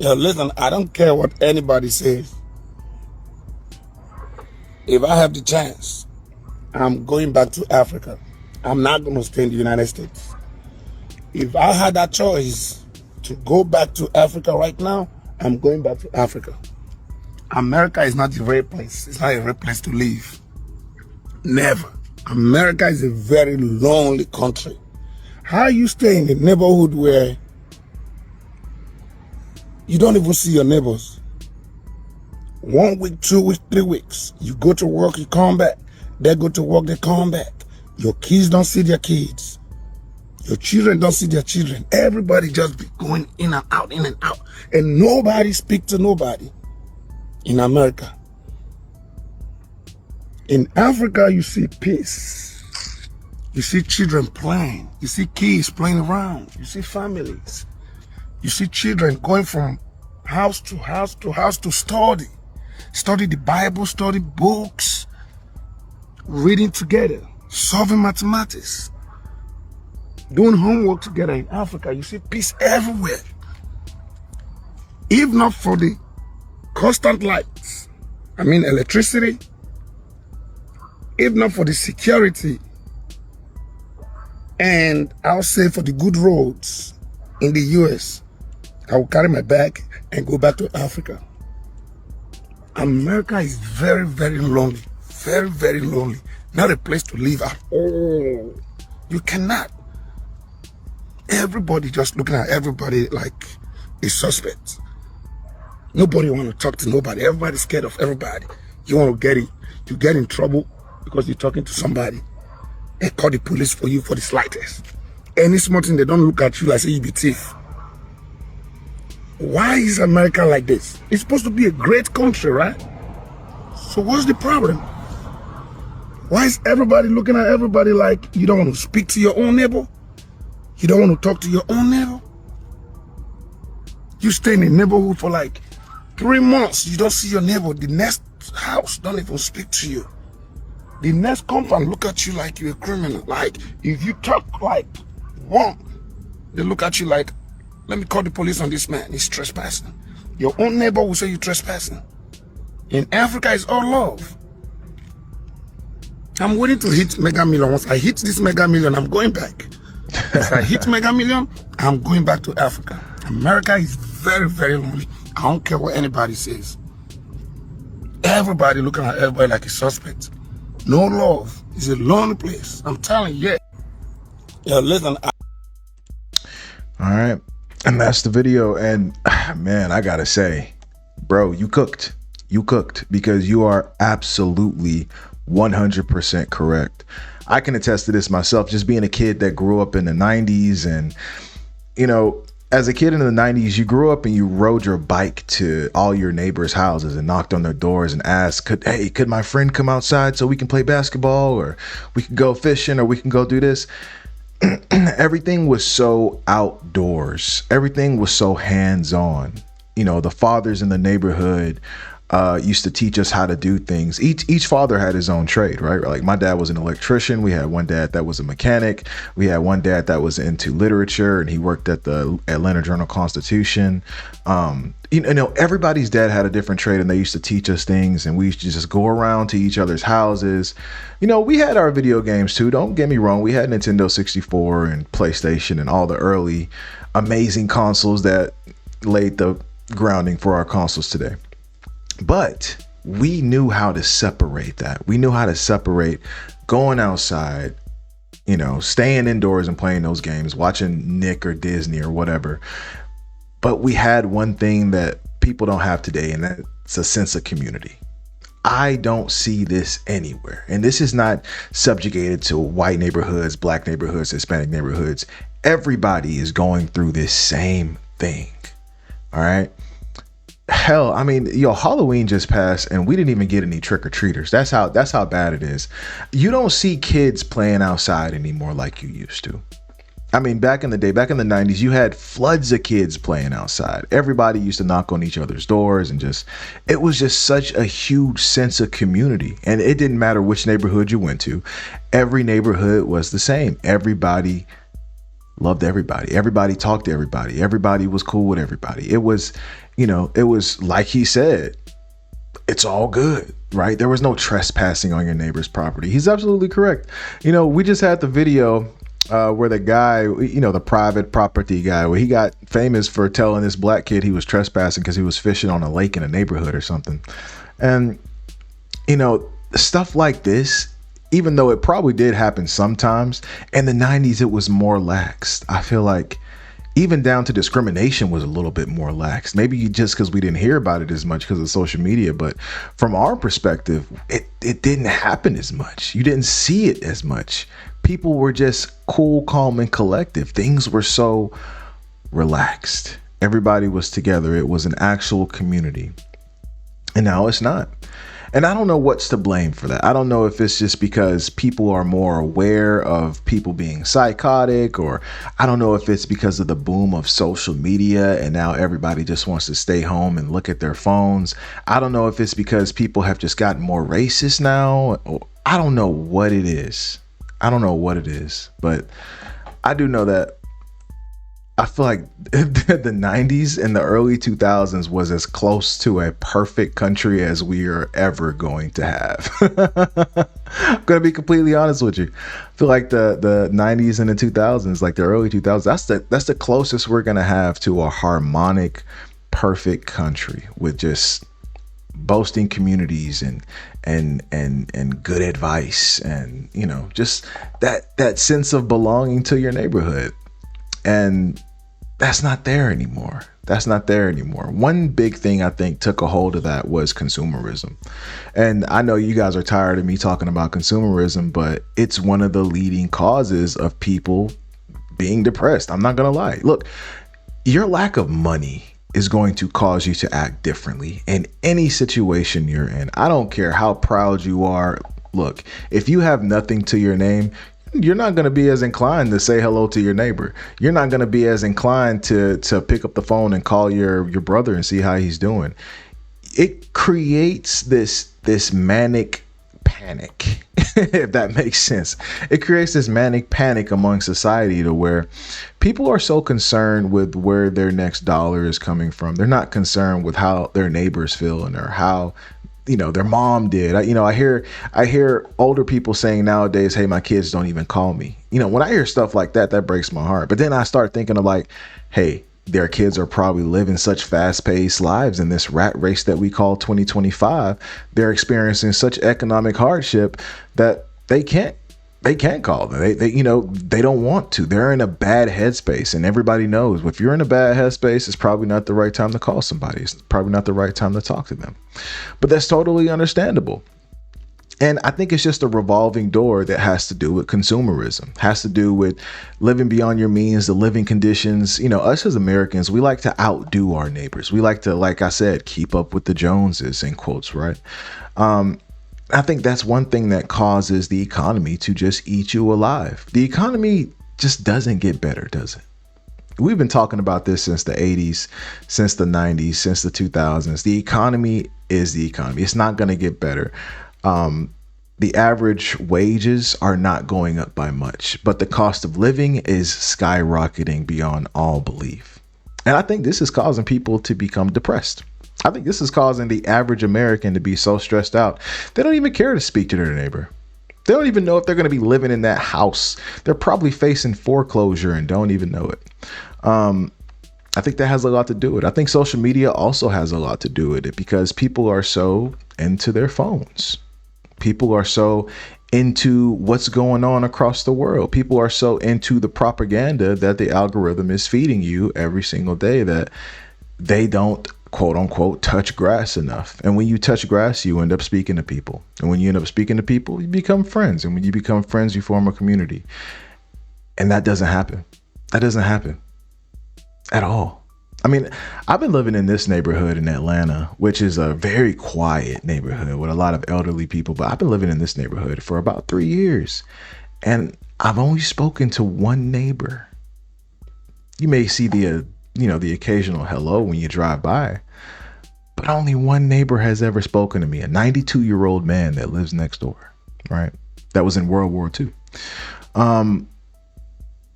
Yo, listen, I don't care what anybody says. If I have the chance, I'm going back to Africa. I'm not going to stay in the United States. If I had that choice to go back to Africa right now, I'm going back to Africa. America is not the right place. It's not a right place to live. Never. America is a very lonely country. How you stay in a neighborhood where you don't even see your neighbors? 1 week, 2 weeks, 3 weeks. You go to work, you come back. They go to work, they come back. Your kids don't see their kids. Your children don't see their children. Everybody just be going in and out, in and out. And nobody speak to nobody in America. In Africa, you see peace. You see children playing. You see kids playing around. You see families. You see children going from house to house to house to study. Study the Bible, study books, reading together, solving mathematics, doing homework together. In Africa, you see peace everywhere. If not for the constant lights, electricity, if not for the security, and I'll say for the good roads in the US, I will carry my bag and go back to Africa. America is very, very lonely. Very, very lonely. Not a place to live at all. You cannot. Everybody just looking at everybody like a suspect. Nobody want to talk to nobody. Everybody's scared of everybody. You want to you get in trouble because you're talking to somebody. They call the police for you for the slightest. Any small thing, they don't look at you like say you be thief. Why is America like this? It's supposed to be a great country, right? So what's the problem? Why is everybody looking at everybody like you don't want to speak to your own neighbor? You don't want to talk to your own neighbor? You stay in a neighborhood for like 3 months. You don't see your neighbor. The next house don't even speak to you. The next compound look at you like you're a criminal. Like if you talk like one, they look at you like, let me call the police on this man. He's trespassing. Your own neighbor will say you're trespassing. In Africa, it's all love. I'm waiting to hit Mega Million. Once I hit this Mega Million, I'm going back. If I hit Mega Million, I'm going back to Africa. America is very, very lonely. I don't care what anybody says. Everybody looking at everybody like a suspect. No love. It's a lonely place. I'm telling you. Yeah, listen. All right. And that's the video. And man, I gotta say, bro, you cooked. You cooked, because you are absolutely 100% correct. I can attest to this myself, just being a kid that grew up in the 90s. And, as a kid in the 90s, you grew up and you rode your bike to all your neighbors' houses and knocked on their doors and asked, could my friend come outside so we can play basketball, or we can go fishing, or we can go do this? Everything was so outdoors. Everything was so hands-on. The fathers in the neighborhood used to teach us how to do things. Each father had his own trade, right? Like my dad was an electrician. We had one dad that was a mechanic. We had one dad that was into literature, and he worked at the Atlanta Journal-Constitution. Everybody's dad had a different trade, and they used to teach us things, and we used to just go around to each other's houses. We had our video games too. Don't get me wrong. We had Nintendo 64 and PlayStation and all the early amazing consoles that laid the grounding for our consoles today. But we knew how to separate that. We knew how to separate going outside, staying indoors and playing those games, watching Nick or Disney or whatever. But we had one thing that people don't have today, and that's a sense of community. I don't see this anywhere. And this is not subjugated to white neighborhoods, black neighborhoods, Hispanic neighborhoods. Everybody is going through this same thing. All right. Hell, Halloween just passed and we didn't even get any trick-or-treaters. That's how bad it is. You don't see kids playing outside anymore like you used to. Back in the day, back in the 90s, you had floods of kids playing outside. Everybody used to knock on each other's doors, and it was just such a huge sense of community. And it didn't matter which neighborhood you went to. Every neighborhood was the same. Everybody loved everybody. Everybody talked to everybody. Everybody was cool with everybody. It was, it was like he said, it's all good, right? There was no trespassing on your neighbor's property. He's absolutely correct. We just had the video where the guy, the private property guy, where he got famous for telling this black kid he was trespassing because he was fishing on a lake in a neighborhood or something. And, stuff like this, even though it probably did happen sometimes, in the 90s, it was more lax. I feel like even down to discrimination was a little bit more lax. Maybe just because we didn't hear about it as much because of social media. But from our perspective, it didn't happen as much. You didn't see it as much. People were just cool, calm, and collective. Things were so relaxed. Everybody was together. It was an actual community. And now it's not. And I don't know what's to blame for that. I don't know if it's just because people are more aware of people being psychotic, or I don't know if it's because of the boom of social media and now everybody just wants to stay home and look at their phones. I don't know if it's because people have just gotten more racist now. I don't know what it is. But I do know that I feel like the 90s and the early 2000s was as close to a perfect country as we are ever going to have. I'm going to be completely honest with you. I feel like the 90s and the 2000s, like the early 2000s, that's the closest we're going to have to a harmonic, perfect country with just boasting communities and good advice and, just that sense of belonging to your neighborhood. And that's not there anymore. One big thing I think took a hold of that was consumerism. And I know you guys are tired of me talking about consumerism, but it's one of the leading causes of people being depressed. I'm not going to lie. Look, your lack of money is going to cause you to act differently in any situation you're in. I don't care how proud you are. Look, if you have nothing to your name, you're not going to be as inclined to say hello to your neighbor. You're not going to be as inclined to pick up the phone and call your brother and see how he's doing. It creates this manic panic, if that makes sense. It creates this manic panic among society to where people are so concerned with where their next dollar is coming from. They're not concerned with how their neighbors feeling or how their mom did. I hear older people saying nowadays, hey, my kids don't even call me. When I hear stuff like that, that breaks my heart. But then I start thinking of like, hey, their kids are probably living such fast paced lives in this rat race that we call 2025. They're experiencing such economic hardship that they can't call them. They don't want to. They're in a bad headspace, and everybody knows if you're in a bad headspace, it's probably not the right time to call somebody. It's probably not the right time to talk to them. But that's totally understandable. And I think it's just a revolving door that has to do with consumerism, has to do with living beyond your means, the living conditions. Us as Americans, we like to outdo our neighbors. We like to, like I said, keep up with the Joneses, in quotes, right? I think that's one thing that causes the economy to just eat you alive. The economy just doesn't get better, does it? We've been talking about this since the 80s, since the 90s, since the 2000s. The economy is the economy. It's not going to get better. The average wages are not going up by much, but the cost of living is skyrocketing beyond all belief. And I think this is causing people to become depressed. I think this is causing the average American to be so stressed out, they don't even care to speak to their neighbor. They don't even know if they're going to be living in that house. They're probably facing foreclosure and don't even know it. I think that has a lot to do with it. I think social media also has a lot to do with it because people are so into their phones. People are so into what's going on across the world. People are so into the propaganda that the algorithm is feeding you every single day that they don't, quote unquote, touch grass enough. And when you touch grass, you end up speaking to people. And when you end up speaking to people, you become friends. And when you become friends, you form a community. And that doesn't happen. That doesn't happen at all. I mean, I've been living in this neighborhood in Atlanta, which is a very quiet neighborhood with a lot of elderly people. But I've been living in this neighborhood for about 3 years. And I've only spoken to one neighbor. You may see the occasional hello when you drive by, but only one neighbor has ever spoken to me, a 92-year-old man that lives next door, right? That was in World War II.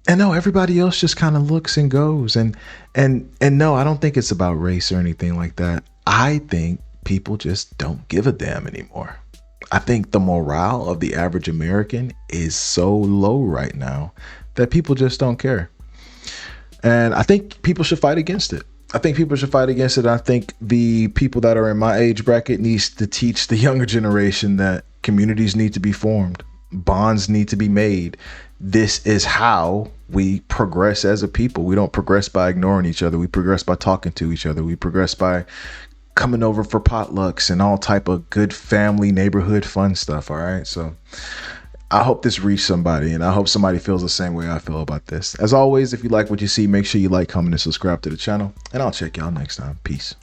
And no, everybody else just kind of looks and goes. And no, I don't think it's about race or anything like that. I think people just don't give a damn anymore. I think the morale of the average American is so low right now that people just don't care. And I think people should fight against it. I think people should fight against it. I think the people that are in my age bracket needs to teach the younger generation that communities need to be formed, bonds need to be made. This is how we progress as a people. We don't progress by ignoring each other. We progress by talking to each other. We progress by coming over for potlucks and all type of good family neighborhood fun stuff. All right. So I hope this reached somebody, and I hope somebody feels the same way I feel about this. As always, if you like what you see, make sure you like, comment, and subscribe to the channel, and I'll check y'all next time. Peace.